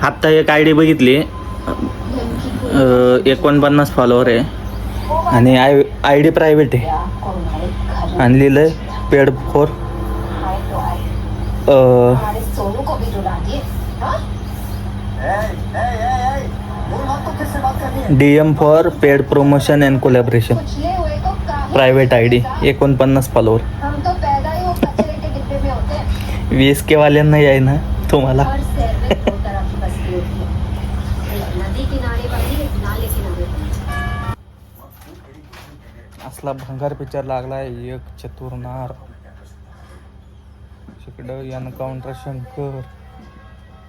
आत्ता एक I D बघितली, 49 फॉलोअर आहे आणि आय डी प्रायव्हेट आहे आणि लिहिलं आहे paid for DM for paid promotion and collaboration. Private I D 49 follower. 20K वाल्यांना याय ना तुम्हाला. असला भंगार पिक्चर लागलाय एक चतुर्नार. तिकडं एनकाउंटर शंकर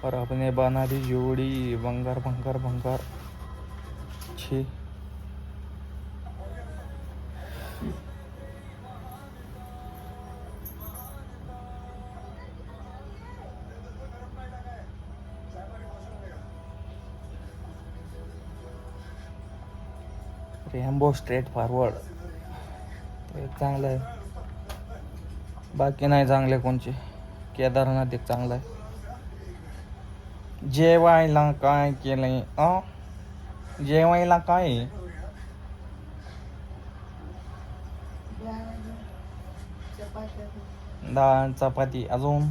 और अपने बनारी जोडी. भंगार भंगार भंगार छी. रेम्बो स्ट्रेट फॉरवर्ड ते चांगलं आहे. बाकी नाही चांगले कोणचे. केदारनाथ एक चांगला आहे. जेवायला काय केलंय? जेवायला काय? डाळ चपाती. अजून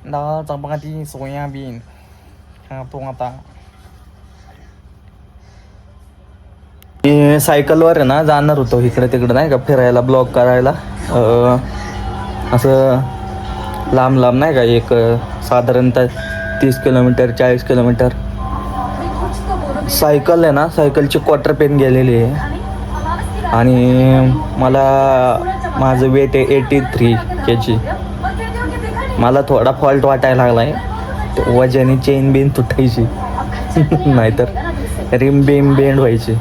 डाळ चपाती सोयाबीन खातो आता. सायकलवर आहे ना, जाणार होतो इकडे तिकडे नाही का फिरायला, ब्लॉग करायला. असं लांब लांब नाही का, एक साधारणतः 30 किलोमीटर 40 किलोमीटर. सायकल आहे ना, सायकलची क्वार्टर पेन गेलेली आहे आणि मला माझं वेट आहे 83 kg. मला थोडा फॉल्ट वाटायला लागला आहे. वजनी चेन बिन तुटायची नाहीतर रिम बिम बेंड व्हायची,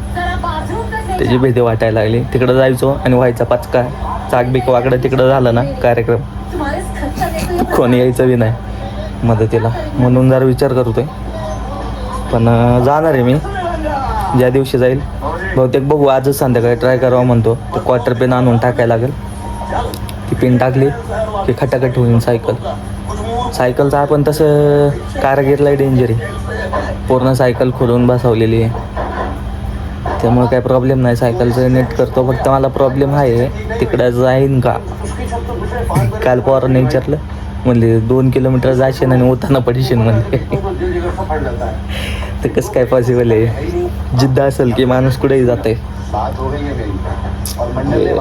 त्याची भीती वाटायला लागली. तिकडं जायचो आणि व्हायचा पचका. चाकबीक वाकडं तिकडं झालं ना कार्यक्रम, कोणी यायचं बी नाही मदतीला. म्हणून जरा विचार करतोय. पण जाणार आहे मी ज्या दिवशी जाईल. बहुतेक बघू, आजच संध्याकाळी ट्राय करावं म्हणतो. ते क्वार्टर पेन आणून टाकायला लागेल. ती पिन टाकली की खटाखट होईल सायकल. सायकलचं आपण तसं कारागीरला डेंजर आहे. पूर्ण सायकल खोलून बसवलेली आहे, त्यामुळे काही प्रॉब्लेम नाही. सायकलचं नीट करतो. फक्त मला प्रॉब्लेम आहे तिकडं जाईन का. काल पोरांनी विचारलं, म्हणले 2 किलोमीटर जाशील आणि उताना पडशील म्हणले. तर कसं काय पॉसिबल आहे. जिद्द असेल की माणूस कुठेही जाते.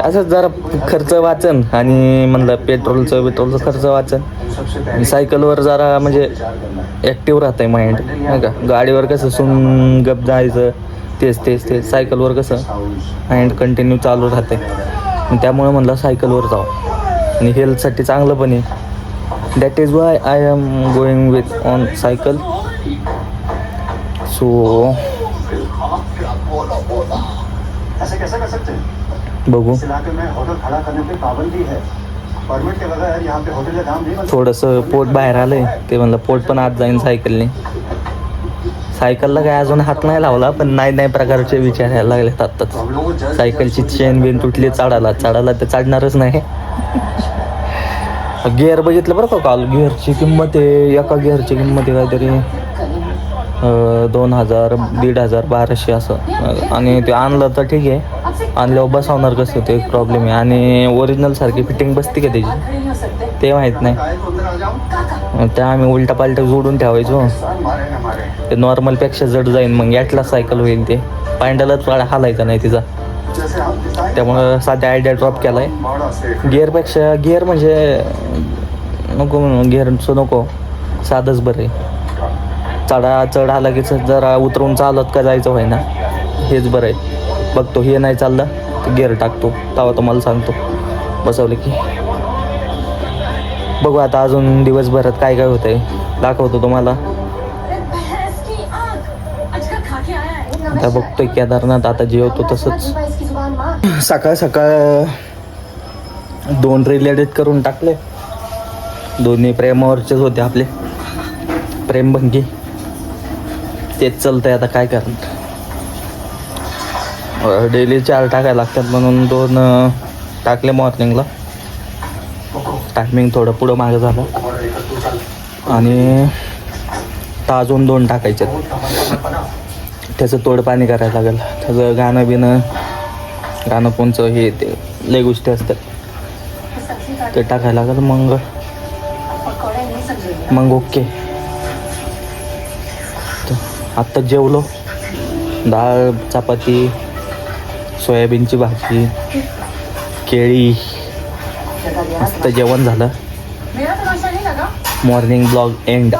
असंच जरा खर्च वाचन आणि म्हणलं पेट्रोलचं खर्च वाचन. आणि सायकलवर जरा म्हणजे ॲक्टिव्ह राहतं आहे माइंड नाही का. गाडीवर कसं सुन गप जायचं, तेच सायकलवर कसं माइंड कंटिन्यू चालू राहते. त्यामुळे म्हणलं सायकलवर जाऊ आणि हेल्थसाठी चांगलं पण आहे. That is why I am going with on cycle. So बघू. थोडंसं पोट बाहेर आलंय, ते म्हणलं पोट पण आत जाईन सायकलने. सायकलला काय अजून हात नाही लावला, पण नाही प्रकारचे विचार यायला लागलेत आत्ताच. सायकलची चेन बिन तुटली, चढायला तर चढणारच नाही. गिअर बघितलं बरं का काल. गिअरची किंमत आहे, एका गिअरची किंमत आहे काहीतरी 2000 1500 1200 असं. आणि ते आणलं तर ठीक आहे, आणल्यावर बसवणार कसं ते एक प्रॉब्लेम आहे. आणि ओरिजिनल सारखी फिटिंग बसते का त्याची ते माहीत नाही. त्या आम्ही उलटा पालटा जोडून ठेवायचो. ते नॉर्मलपेक्षा जड जाईन, मग यातला सायकल होईल. ते पायंडालाच हालायचा नाही तिचा. त्यामुळं साध्या आयडिया ड्रॉप केला आहे. गिअर म्हणजे नको म्हणून गिअरचं नको, साधंच बरं आहे. चढ आला की जरा उतरून चालत का जायचं व्हाय ना, हेच बरं आहे. बघतो हे नाही चाललं तर गिअर टाकतो, तेव्हा तुम्हाला सांगतो बसवलं की. बघू आता अजून दिवसभरात काय होतं आहे दाखवतो तुम्हाला. आता बघतोय केदारनाथ. आता जेवतो तसंच. सकाळ 2 रील एडिट करून टाकले. दोन्ही प्रेमावरचेच होते आपले, प्रेमभंगी. तेच चालतंय आता काय करणार. डेली 4 टाकायला लागतात म्हणून 2 टाकले मॉर्निंगला. टायमिंग थोडं पुढं मागं झालं. आणि आता अजून 2 टाकायचे. त्याचं तोडपाणी करायला लागेल. त्याचं गाणं कोणचं हे ते लय गोष्टी असतात ते टाकायला लागेल. मग ओके. आत्ता जेवलो. डाळ, चपाती, सोयाबीनची भाजी, केळी, मस्त जेवण झालं. Morning blog end.